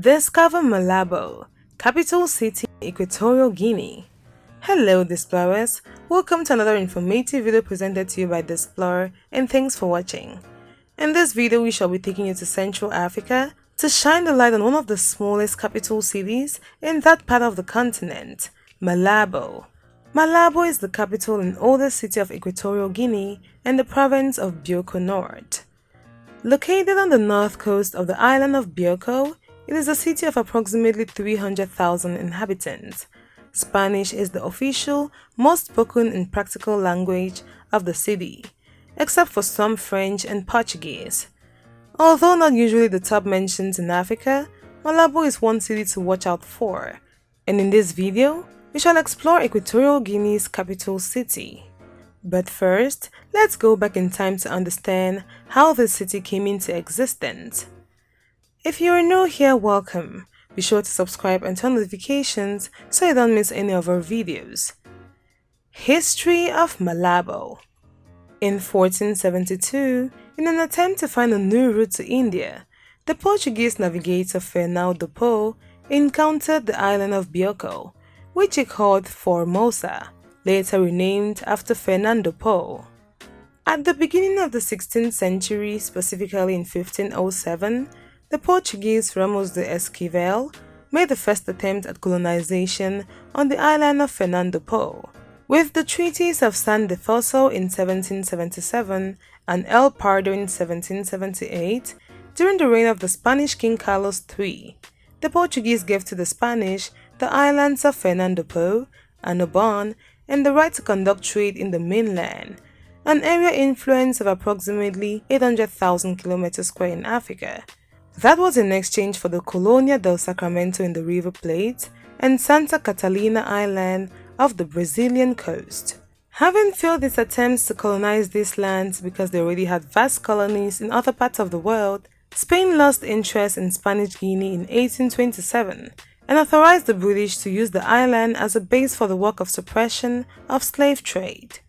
Discover Malabo, capital city in Equatorial Guinea. Hello Displorers, welcome to another informative video presented to you by the Explorer, and thanks for watching. In this video we shall be taking you to Central Africa to shine the light on one of the smallest capital cities in that part of the continent, Malabo. Malabo is the capital and oldest city of Equatorial Guinea and the province of Bioko North. Located on the north coast of the island of Bioko, it is a city of approximately 300,000 inhabitants. Spanish is the official, most spoken and practical language of the city, except for some French and Portuguese. Although not usually the top mentions in Africa, Malabo is one city to watch out for, and in this video, we shall explore Equatorial Guinea's capital city. But first, let's go back in time to understand how this city came into existence. If you are new here, welcome. Be sure to subscribe and turn notifications so you don't miss any of our videos. History of Malabo. In 1472, in an attempt to find a new route to India, the Portuguese navigator Fernando Pó encountered the island of Bioko, which he called Formosa, later renamed after Fernando Pó. At the beginning of the 16th century, specifically in 1507, the Portuguese Ramos de Esquivel made the first attempt at colonization on the island of Fernando Pó. With the treaties of San Ildefonso in 1777 and El Pardo in 1778, during the reign of the Spanish King Carlos III, the Portuguese gave to the Spanish the islands of Fernando Pó, Annobón, and the right to conduct trade in the mainland, an area influence of approximately 800,000 km² in Africa. That was in exchange for the Colonia del Sacramento in the River Plate and Santa Catalina Island off the Brazilian coast. Having failed its attempts to colonize these lands because they already had vast colonies in other parts of the world, Spain lost interest in Spanish Guinea in 1827 and authorized the British to use the island as a base for the work of suppression of slave trade.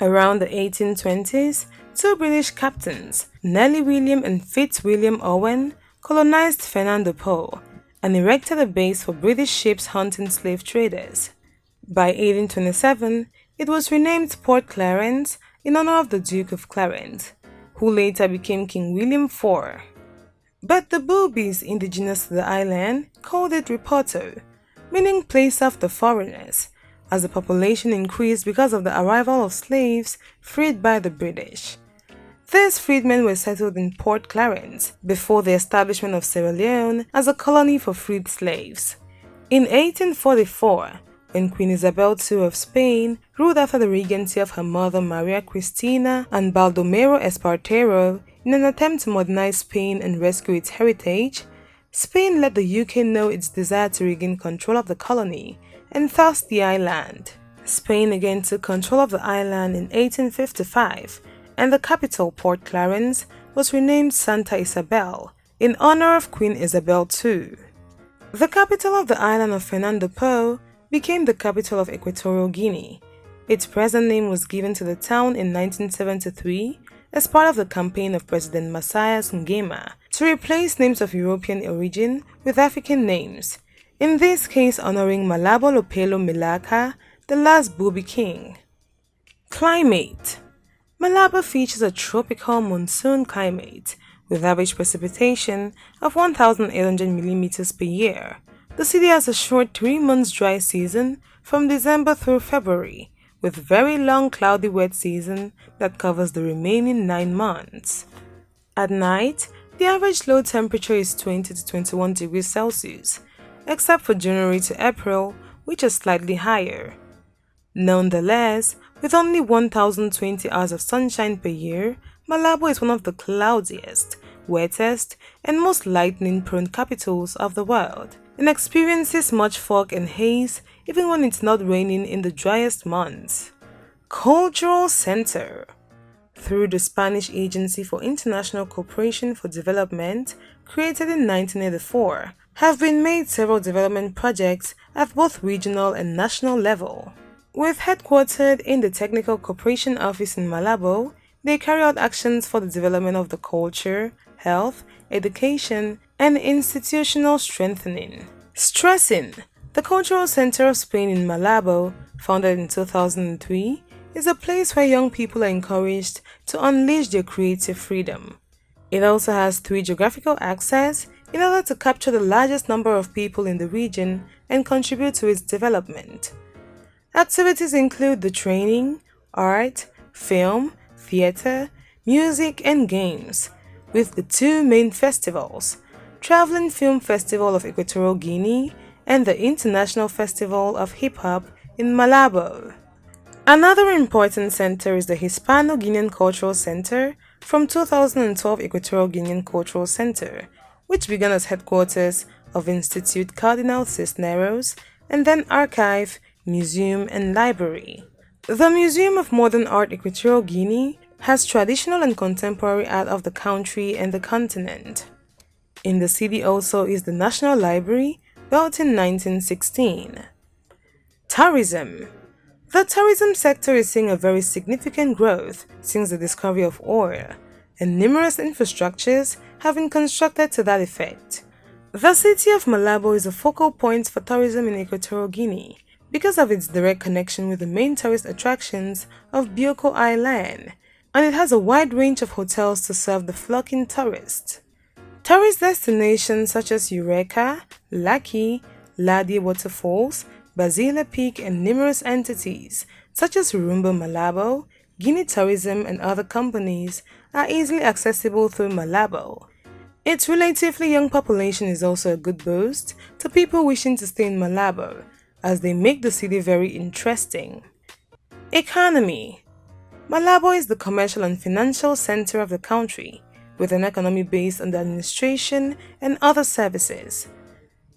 Around the 1820s, two British captains, Nellie William and Fitzwilliam Owen, colonized Fernando Pó and erected a base for British ships hunting slave traders. By 1827, it was renamed Port Clarence in honor of the Duke of Clarence, who later became King William IV. But the Boobies indigenous to the island called it Reporto, meaning place of the foreigners, as the population increased because of the arrival of slaves freed by the British. These freedmen were settled in Port Clarence before the establishment of Sierra Leone as a colony for freed slaves. In 1844, when Queen Isabel II of Spain ruled after the regency of her mother Maria Cristina and Baldomero Espartero in an attempt to modernize Spain and rescue its heritage, Spain let the UK know its desire to regain control of the colony and thus the island. Spain again took control of the island in 1855, and the capital, Port Clarence, was renamed Santa Isabel in honor of Queen Isabel II. The capital of the island of Fernando Pó became the capital of Equatorial Guinea. Its present name was given to the town in 1973 as part of the campaign of President Matthias Nguema to replace names of European origin with African names, in this case honoring Malabo Lopelo Melaka, the last Bubi king. Climate. Malabo features a tropical monsoon climate with average precipitation of 1,800 mm per year. The city has a short 3 months dry season from December through February, with very long cloudy wet season that covers the remaining 9 months. At night, the average low temperature is 20 to 21 degrees Celsius, except for January to April, which is slightly higher. Nonetheless, with only 1,020 hours of sunshine per year, Malabo is one of the cloudiest, wettest, and most lightning-prone capitals of the world, and experiences much fog and haze even when it's not raining in the driest months. Cultural Center. Through the Spanish Agency for International Cooperation for Development, created in 1984, have been made several development projects at both regional and national level. With headquartered in the Technical Cooperation Office in Malabo, They carry out actions for the development of the culture, health, education, and institutional strengthening. Stressing, the cultural center of Spain in Malabo, founded in 2003, is a place where young people are encouraged to unleash their creative freedom. It also has 3 geographical access in order to capture the largest number of people in the region and contribute to its development. Activities include the training, art, film, theater, music, and games, with the 2 main festivals, Traveling Film Festival of Equatorial Guinea and the International Festival of Hip Hop in Malabo. Another important center is the Hispano-Guinean Cultural Center from 2012 Equatorial Guinean Cultural Center, which began as headquarters of Institute Cardinal Cisneros and then archive, museum, and library. The Museum of Modern Art Equatorial Guinea has traditional and contemporary art of the country and the continent. In the city also is the National Library, built in 1916. Tourism. The tourism sector is seeing a very significant growth since the discovery of oil, and numerous infrastructures have been constructed to that effect. The city of Malabo is a focal point for tourism in Equatorial Guinea because of its direct connection with the main tourist attractions of Bioko Island, and it has a wide range of hotels to serve the flocking tourists. Tourist destinations such as Eureka, Laki, Ladi Waterfalls, Basile Peak, and numerous entities such as Rumba Malabo, Guinea Tourism, and other companies are easily accessible through Malabo. Its relatively young population is also a good boost to people wishing to stay in Malabo, as they make the city very interesting. Economy. Malabo is the commercial and financial center of the country, with an economy based on the administration and other services.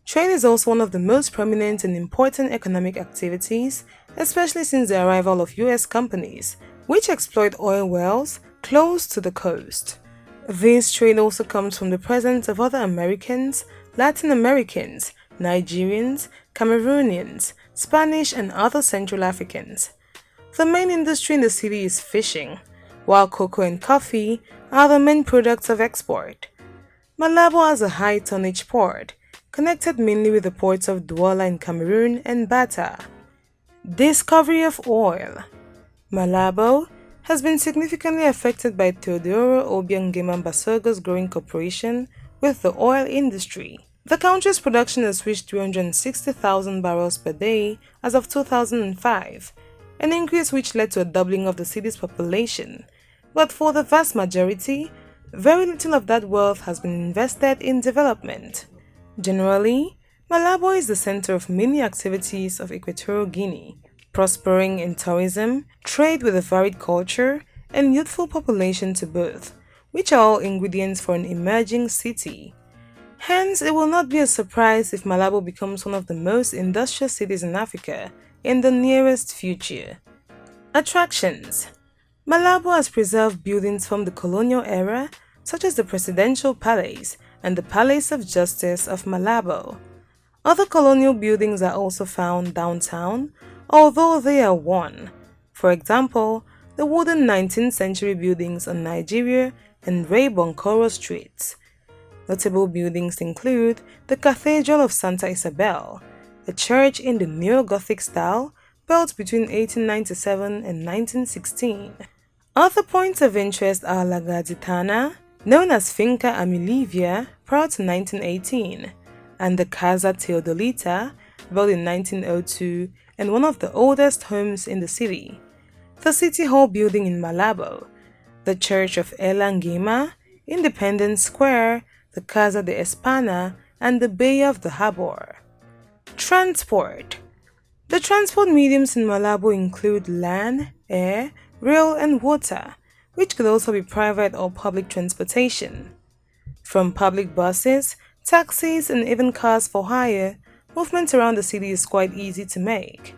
Trade is also one of the most prominent and important economic activities, especially since the arrival of US companies, which exploit oil wells close to the coast. This trade also comes from the presence of other Americans, Latin Americans, Nigerians, Cameroonians, Spanish, and other Central Africans. The main industry in the city is fishing, while cocoa and coffee are the main products of export. Malabo has a high tonnage port, connected mainly with the ports of Douala in Cameroon and Bata. Discovery of oil. Malabo has been significantly affected by Teodoro Obiang Basogo's growing cooperation with the oil industry. The country's production has reached 360,000 barrels per day as of 2005, an increase which led to a doubling of the city's population. But for the vast majority, very little of that wealth has been invested in development. Generally, Malabo is the center of many activities of Equatorial Guinea, prospering in tourism, trade with a varied culture, and youthful population to both, which are all ingredients for an emerging city. Hence, it will not be a surprise if Malabo becomes one of the most industrious cities in Africa in the nearest future. Attractions. Malabo has preserved buildings from the colonial era, such as the Presidential Palace and the Palace of Justice of Malabo. Other colonial buildings are also found downtown, although they are worn. For example, the wooden 19th century buildings on Nigeria and Ray Bonkoro streets. Notable buildings include the Cathedral of Santa Isabel, a church in the neo-Gothic style built between 1897 and 1916. Other points of interest are La Gaditana, known as Finca Amilivia, prior to 1918, and the Casa Teodolita, built in 1902 and one of the oldest homes in the city. The City Hall building in Malabo, the Church of Elangema, Independence Square, the Casa de Espana, and the Bay of the Harbor. Transport. The transport mediums in Malabo include land, air, rail, and water, which could also be private or public transportation. From public buses, taxis, and even cars for hire, movement around the city is quite easy to make.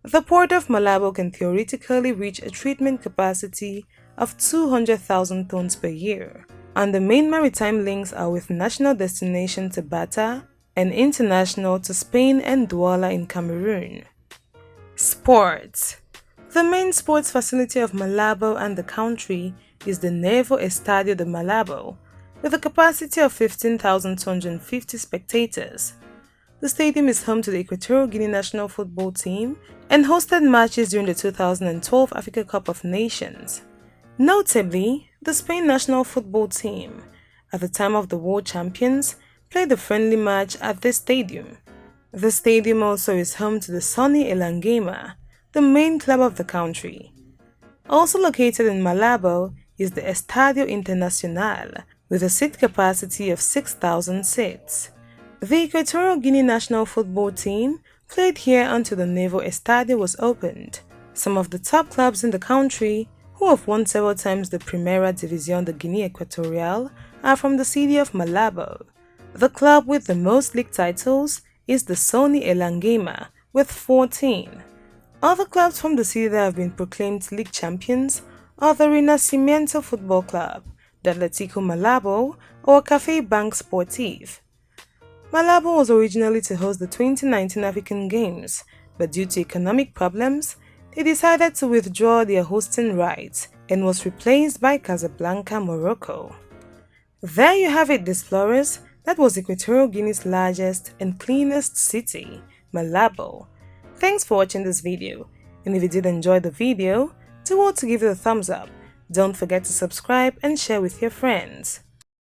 The port of Malabo can theoretically reach a treatment capacity of 200,000 tons per year, and the main maritime links are with national destination to Bata and international to Spain and Douala in Cameroon. Sports. The main sports facility of Malabo and the country is the Novo Estadio de Malabo, with a capacity of 15,250 spectators. The stadium is home to the Equatorial Guinea national football team and hosted matches during the 2012 Africa Cup of Nations. Notably, the Spain national football team, at the time of the World Champions, played a friendly match at this stadium. The stadium also is home to the Sunny Elangema, the main club of the country. Also located in Malabo is the Estadio Internacional, with a seat capacity of 6,000 seats. The Equatorial Guinea national football team played here until the Novo Estadio was opened. Some of the top clubs in the country, who have won several times the Primera División de Guinea Equatorial, are from the city of Malabo. The club with the most league titles is the Sunny Elangema, with 14. Other clubs from the city that have been proclaimed league champions are the Renacimiento Football Club, the Atletico Malabo, or Café Bank Sportif. Malabo was originally to host the 2019 African Games, but due to economic problems, they decided to withdraw their hosting rights and was replaced by Casablanca, Morocco. There you have it, explorers. That was Equatorial Guinea's largest and cleanest city, Malabo. Thanks for watching this video, and if you did enjoy the video, do want to give it a thumbs up. Don't forget to subscribe and share with your friends.